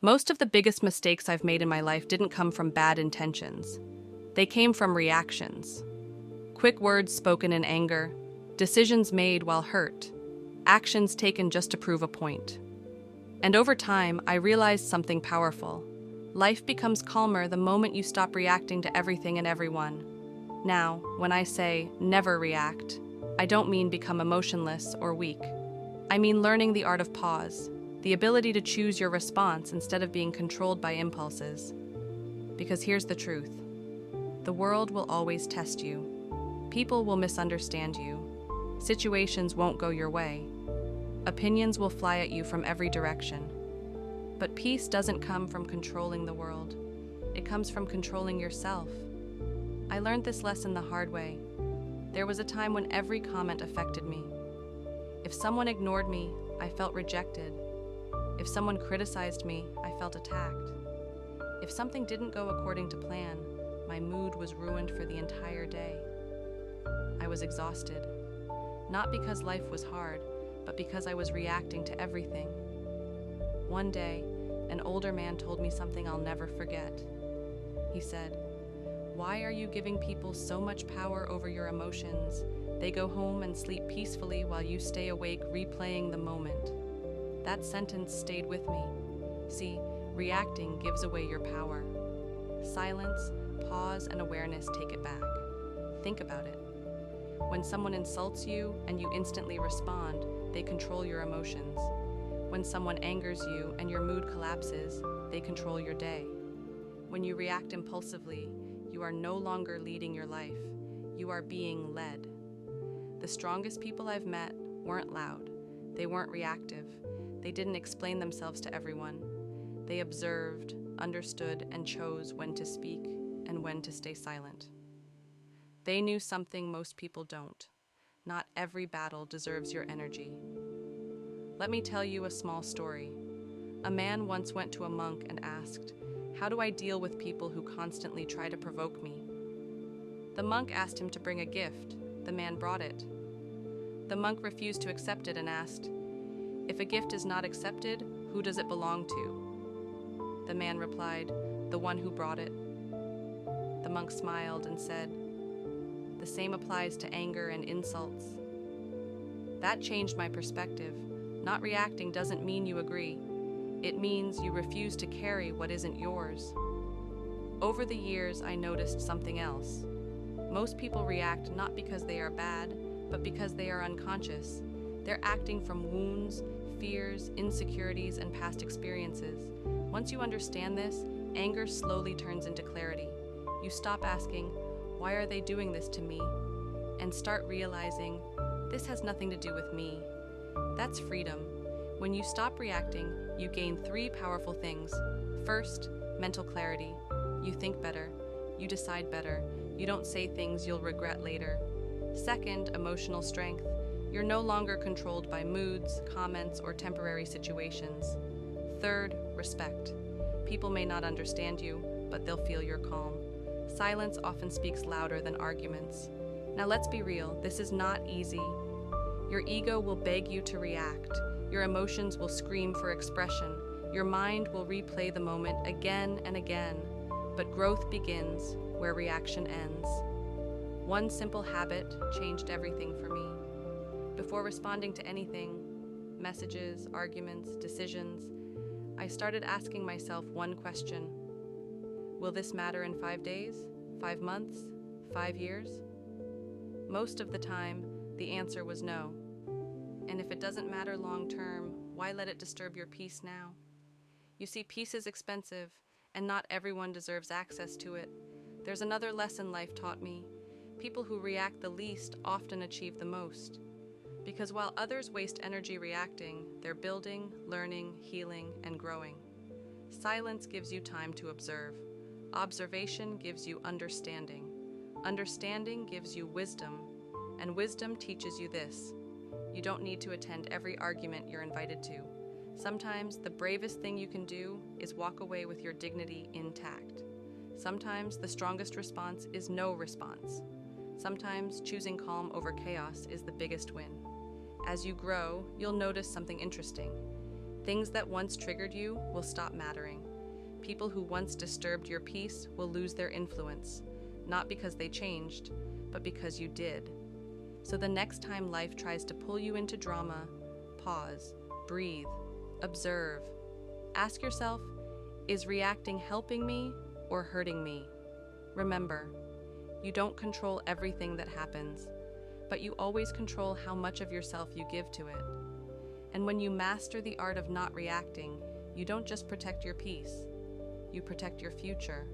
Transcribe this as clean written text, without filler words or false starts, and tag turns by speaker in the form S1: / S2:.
S1: Most of the biggest mistakes I've made in my life didn't come from bad intentions. They came from reactions. Quick words spoken in anger, decisions made while hurt, actions taken just to prove a point. And over time, I realized something powerful. Life becomes calmer the moment you stop reacting to everything and everyone. Now, when I say never react, I don't mean become emotionless or weak. I mean learning the art of pause, the ability to choose your response instead of being controlled by impulses. Because here's the truth. The world will always test you. People will misunderstand you. Situations won't go your way. Opinions will fly at you from every direction. But peace doesn't come from controlling the world. It comes from controlling yourself. I learned this lesson the hard way. There was a time when every comment affected me. If someone ignored me, I felt rejected. If someone criticized me, I felt attacked. If something didn't go according to plan, my mood was ruined for the entire day. I was exhausted. Not because life was hard, but because I was reacting to everything. One day, an older man told me something I'll never forget. He said, "Why are you giving people so much power over your emotions? They go home and sleep peacefully while you stay awake replaying the moment." That sentence stayed with me. See, reacting gives away your power. Silence, pause, and awareness take it back. Think about it. When someone insults you and you instantly respond, they control your emotions. When someone angers you and your mood collapses, they control your day. When you react impulsively, you are no longer leading your life. You are being led. The strongest people I've met weren't loud. They weren't reactive. They didn't explain themselves to everyone. They observed, understood, and chose when to speak and when to stay silent. They knew something most people don't. Not every battle deserves your energy. Let me tell you a small story. A man once went to a monk and asked, "How do I deal with people who constantly try to provoke me?" The monk asked him to bring a gift. The man brought it. The monk refused to accept it and asked, "If a gift is not accepted, who does it belong to?" The man replied, "The one who brought it." The monk smiled and said, "The same applies to anger and insults." That changed my perspective. Not reacting doesn't mean you agree. It means you refuse to carry what isn't yours. Over the years, I noticed something else. Most people react not because they are bad, but because they are unconscious. They're acting from wounds, fears, insecurities, and past experiences. Once you understand this, anger slowly turns into clarity. You stop asking, "Why are they doing this to me?" and start realizing, "This has nothing to do with me." That's freedom. When you stop reacting, you gain 3 powerful things. First, mental clarity. You think better. You decide better. You don't say things you'll regret later. Second, emotional strength. You're no longer controlled by moods, comments, or temporary situations. Third, respect. People may not understand you, but they'll feel your calm. Silence often speaks louder than arguments. Now let's be real, this is not easy. Your ego will beg you to react. Your emotions will scream for expression. Your mind will replay the moment again and again. But growth begins where reaction ends. One simple habit changed everything for me. Before responding to anything, messages, arguments, decisions, I started asking myself one question. Will this matter in 5 days, 5 months, 5 years? Most of the time, the answer was no. And if it doesn't matter long term, why let it disturb your peace now? You see, peace is expensive, and not everyone deserves access to it. There's another lesson life taught me. People who react the least often achieve the most. Because while others waste energy reacting, they're building, learning, healing, and growing. Silence gives you time to observe. Observation gives you understanding. Understanding gives you wisdom. And wisdom teaches you this. You don't need to attend every argument you're invited to. Sometimes the bravest thing you can do is walk away with your dignity intact. Sometimes the strongest response is no response. Sometimes choosing calm over chaos is the biggest win. As you grow, you'll notice something interesting. Things that once triggered you will stop mattering. People who once disturbed your peace will lose their influence, not because they changed, but because you did. So the next time life tries to pull you into drama, pause, breathe, observe. Ask yourself, is reacting helping me or hurting me? Remember, you don't control everything that happens, but you always control how much of yourself you give to it. And when you master the art of not reacting, you don't just protect your peace, you protect your future.